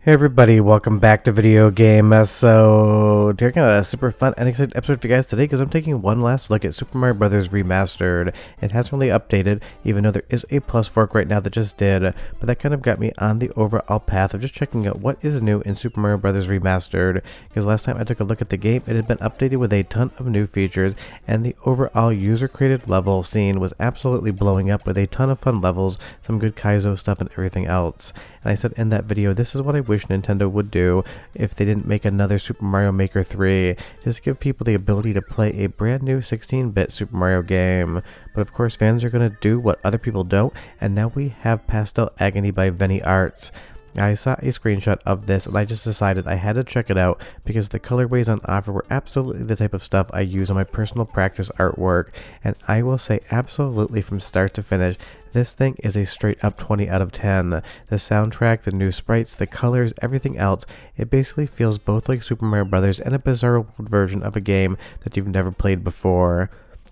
Hey everybody, welcome back to Video Game. So, taking a super fun and exciting episode for you guys today because I'm taking one last look at Super Mario Bros. Remastered. It hasn't really updated, even though there is a plus fork right now that just did, but that kind of got me on the overall path of just checking out what is new in Super Mario Bros. Remastered, because last time I took a look at the game, it had been updated with a ton of new features, and the overall user-created level scene was absolutely blowing up with a ton of fun levels, some good Kaizo stuff, and everything else. And I said in that video, this is what I wish Nintendo would do if they didn't make another Super Mario Maker 3. Just give people the ability to play a brand new 16-bit Super Mario game. But of course, fans are going to do what other people don't, and now we have Pastel Agony by Veni Arts. I saw a screenshot of this and I just decided I had to check it out because the colorways on offer were absolutely the type of stuff I use on my personal practice artwork, and I will say absolutely from start to finish, this thing is a straight up 20 out of 10. The soundtrack, the new sprites, the colors, everything else, it basically feels both like Super Mario Bros. And a Bizarre World version of a game that you've never played before.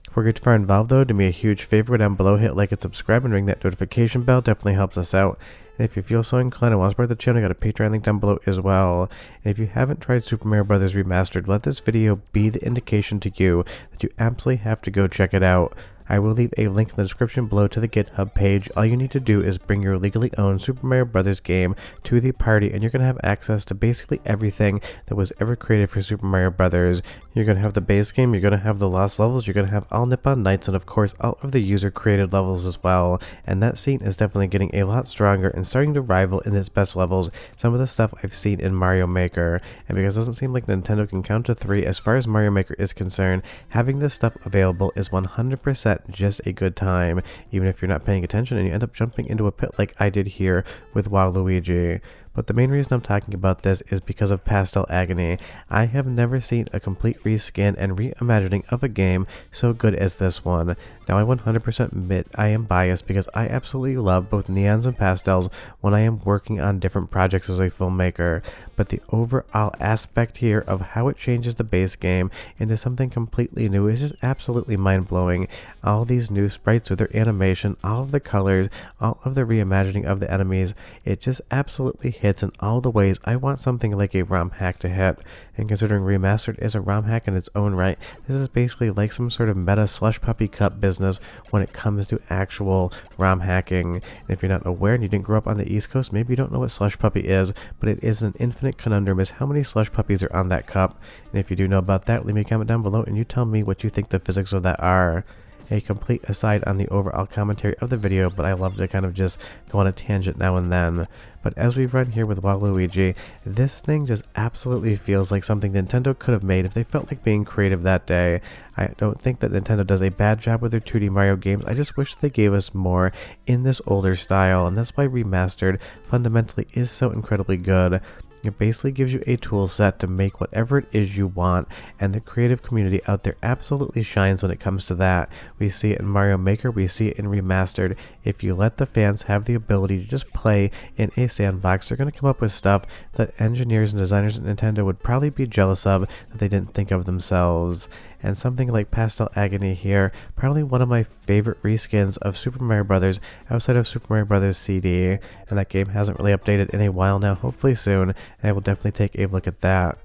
If we're too far involved though, do me a huge favor down below, hit like and subscribe and ring that notification bell, definitely helps us out. And if you feel so inclined and want to support the channel, I got a Patreon link down below as well. And if you haven't tried Super Mario Bros. Remastered, let this video be the indication to you that you absolutely have to go check it out. I will leave a link in the description below to the GitHub page. All you need to do is bring your legally owned Super Mario Bros. Game to the party, and you're going to have access to basically everything that was ever created for Super Mario Bros. You're going to have the base game, you're going to have the lost levels, you're going to have all Nippon Nights, and of course all of the user-created levels as well. And that scene is definitely getting a lot stronger and starting to rival in its best levels some of the stuff I've seen in Mario Maker. And because it doesn't seem like Nintendo can count to 3 as far as Mario Maker is concerned, having this stuff available is 100% just a good time, even if you're not paying attention and you end up jumping into a pit like I did here with Waluigi. But the main reason I'm talking about this is because of Pastel Agony. I have never seen a complete reskin and reimagining of a game so good as this one. Now I 100% admit I am biased because I absolutely love both neons and pastels when I am working on different projects as a filmmaker, but the overall aspect here of how it changes the base game into something completely new is just absolutely mind-blowing. All these new sprites with their animation, all of the colors, all of the reimagining of the enemies, it just absolutely hits in all the ways I want something like a ROM hack to hit. And considering Remastered is a ROM hack in its own right, this is basically like some sort of meta Slush Puppy Cup business when it comes to actual ROM hacking. And if you're not aware and you didn't grow up on the East Coast, maybe you don't know what Slush Puppy is, but it is an infinite conundrum as how many Slush Puppies are on that cup. And if you do know about that, leave me a comment down below and you tell me what you think the physics of that are. A complete aside on the overall commentary of the video, but I love to kind of just go on a tangent now and then. But as we run here with Waluigi, this thing just absolutely feels like something Nintendo could have made if they felt like being creative that day. I don't think that Nintendo does a bad job with their 2D Mario games, I just wish they gave us more in this older style, and that's why Remastered fundamentally is so incredibly good. It basically gives you a tool set to make whatever it is you want, and the creative community out there absolutely shines when it comes to that. We see it in Mario Maker, we see it in Remastered. If you let the fans have the ability to just play in a sandbox, they're going to come up with stuff that engineers and designers at Nintendo would probably be jealous of that they didn't think of themselves. And something like Pastel Agony here, probably one of my favorite reskins of Super Mario Bros. Outside of Super Mario Bros. CD, and that game hasn't really updated in a while now, hopefully soon, and I will definitely take a look at that.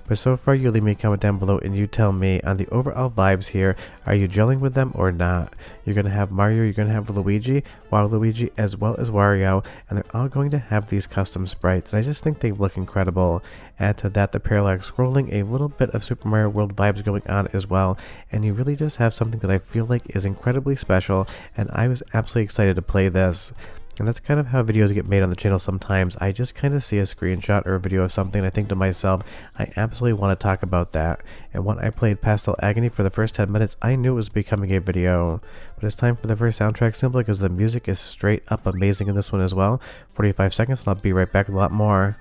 But so far, you leave me a comment down below and you tell me on the overall vibes here, are you gelling with them or not? You're going to have Mario, you're going to have Luigi, Waluigi, as well as Wario, and they're all going to have these custom sprites, and I just think they look incredible. Add to that the parallax scrolling, a little bit of Super Mario World vibes going on as well, and you really just have something that I feel like is incredibly special, and I was absolutely excited to play this. And that's kind of how videos get made on the channel sometimes. I just kind of see a screenshot or a video of something and I think to myself, I absolutely want to talk about that. And when I played Pastel Agony for the first 10 minutes, I knew it was becoming a video. But it's time for the first soundtrack simply because the music is straight up amazing in this one as well. 45 seconds and I'll be right back with a lot more.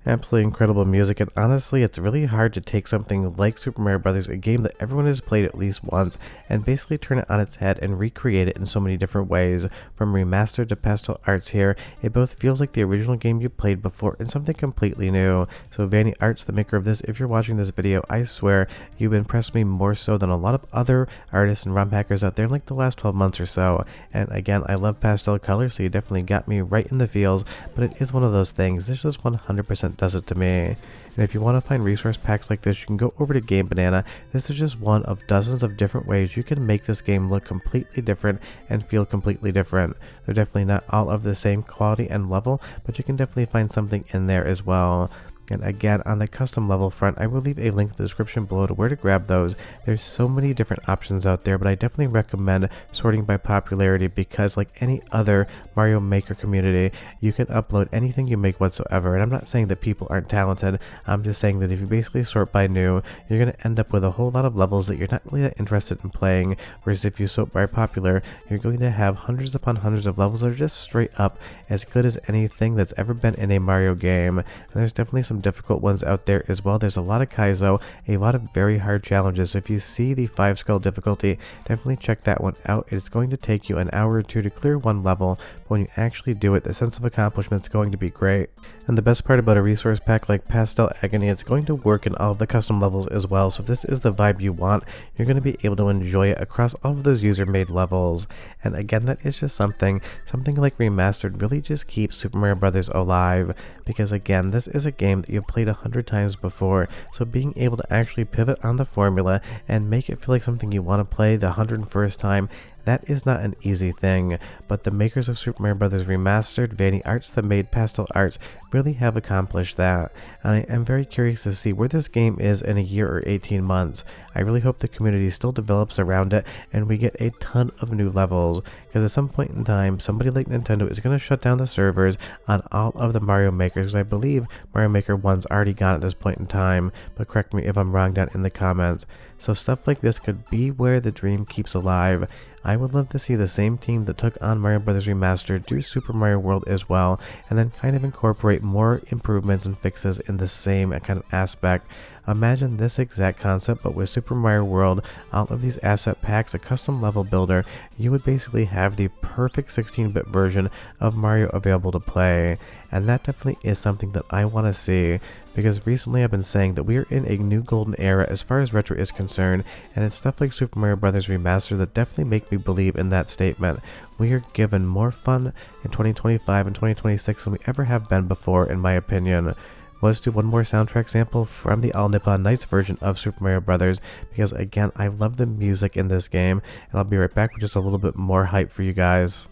Absolutely incredible music, and honestly, it's really hard to take something like Super Mario Bros., a game that everyone has played at least once, and basically turn it on its head and recreate it in so many different ways. From remastered to pastel arts here, it both feels like the original game you played before and something completely new. So Vanny Arts, the maker of this, if you're watching this video, I swear you've impressed me more so than a lot of other artists and ROM hackers out there in like the last 12 months or so. And again, I love pastel colors, so you definitely got me right in the feels, but it is one of those things. This just 100% does it to me. And if you want to find resource packs like this, you can go over to Game Banana. This is just one of dozens of different ways you can make this game look completely different and feel completely different. They're definitely not all of the same quality and level, but you can definitely find something in there as well. And again, on the custom level front, I will leave a link in the description below to where to grab those. There's so many different options out there, but I definitely recommend sorting by popularity because like any other Mario Maker community, you can upload anything you make whatsoever. And I'm not saying that people aren't talented, I'm just saying that if you basically sort by new, you're going to end up with a whole lot of levels that you're not really that interested in playing, whereas if you sort by popular, you're going to have hundreds upon hundreds of levels that are just straight up as good as anything that's ever been in a Mario game. And there's definitely some difficult ones out there as well. There's a lot of Kaizo, a lot of very hard challenges. So if you see the 5 skull difficulty, definitely check that one out. It's going to take you an hour or two to clear one level, but when you actually do it, the sense of accomplishment is going to be great. And the best part about a resource pack like Pastel Agony, it's going to work in all of the custom levels as well. So if this is the vibe you want, you're going to be able to enjoy it across all of those user-made levels. And again, that is just something like Remastered really just keeps Super Mario Bros. Alive, because again, this is a game that you've played 100 times before, so being able to actually pivot on the formula and make it feel like something you want to play the 101st time, that is not an easy thing. But the makers of Super Mario Bros. Remastered, Vanny Arts that made pastel arts, really have accomplished that. And I am very curious to see where this game is in a year or 18 months. I really hope the community still develops around it and we get a ton of new levels, because at some point in time, somebody like Nintendo is going to shut down the servers on all of the Mario Makers, because I believe Mario Maker 1's already gone at this point in time, but correct me if I'm wrong down in the comments. So stuff like this could be where the dream keeps alive. I would love to see the same team that took on Mario Bros. Remastered do Super Mario World as well, and then kind of incorporate more improvements and fixes in the same kind of aspect. Imagine this exact concept, but with Super Mario World, all of these asset packs, a custom level builder, you would basically have the perfect 16-bit version of Mario available to play. And that definitely is something that I want to see, because recently I've been saying that we are in a new golden era as far as retro is concerned, and it's stuff like Super Mario Bros. Remastered that definitely make me believe in that statement. We are given more fun in 2025 and 2026 than we ever have been before, in my opinion. Let's do one more soundtrack sample from the All Nippon Nights version of Super Mario Bros. Because again, I love the music in this game, and I'll be right back with just a little bit more hype for you guys.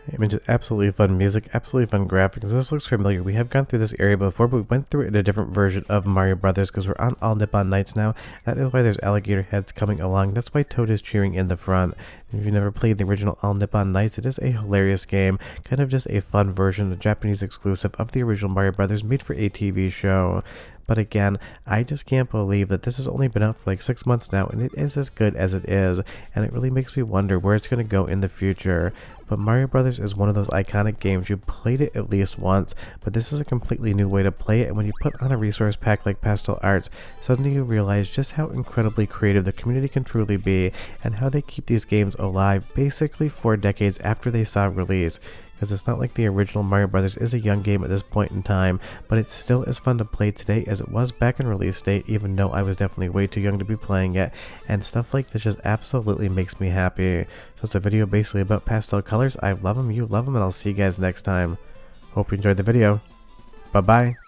I mean, just absolutely fun music, absolutely fun graphics. This looks familiar. We have gone through this area before, but we went through it in a different version of Mario Brothers because we're on All Nippon Nights now. That is why there's alligator heads coming along. That's why Toad is cheering in the front. If you've never played the original All Nippon Nights, it is a hilarious game, kind of just a fun version, a Japanese exclusive of the original Mario Brothers made for a TV show. But again, I just can't believe that this has only been out for like 6 months now, and it is as good as it is, and it really makes me wonder where it's going to go in the future. But Mario Brothers is one of those iconic games. You played it at least once, but this is a completely new way to play it, and when you put on a resource pack like Pastel Arts, suddenly you realize just how incredibly creative the community can truly be, and how they keep these games alive basically 4 decades after they saw release. Because it's not like the original Mario Bros. Is a young game at this point in time, but it's still as fun to play today as it was back in release date, even though I was definitely way too young to be playing it, and stuff like this just absolutely makes me happy. So it's a video basically about pastel colors. I love them, you love them, and I'll see you guys next time. Hope you enjoyed the video. Bye bye.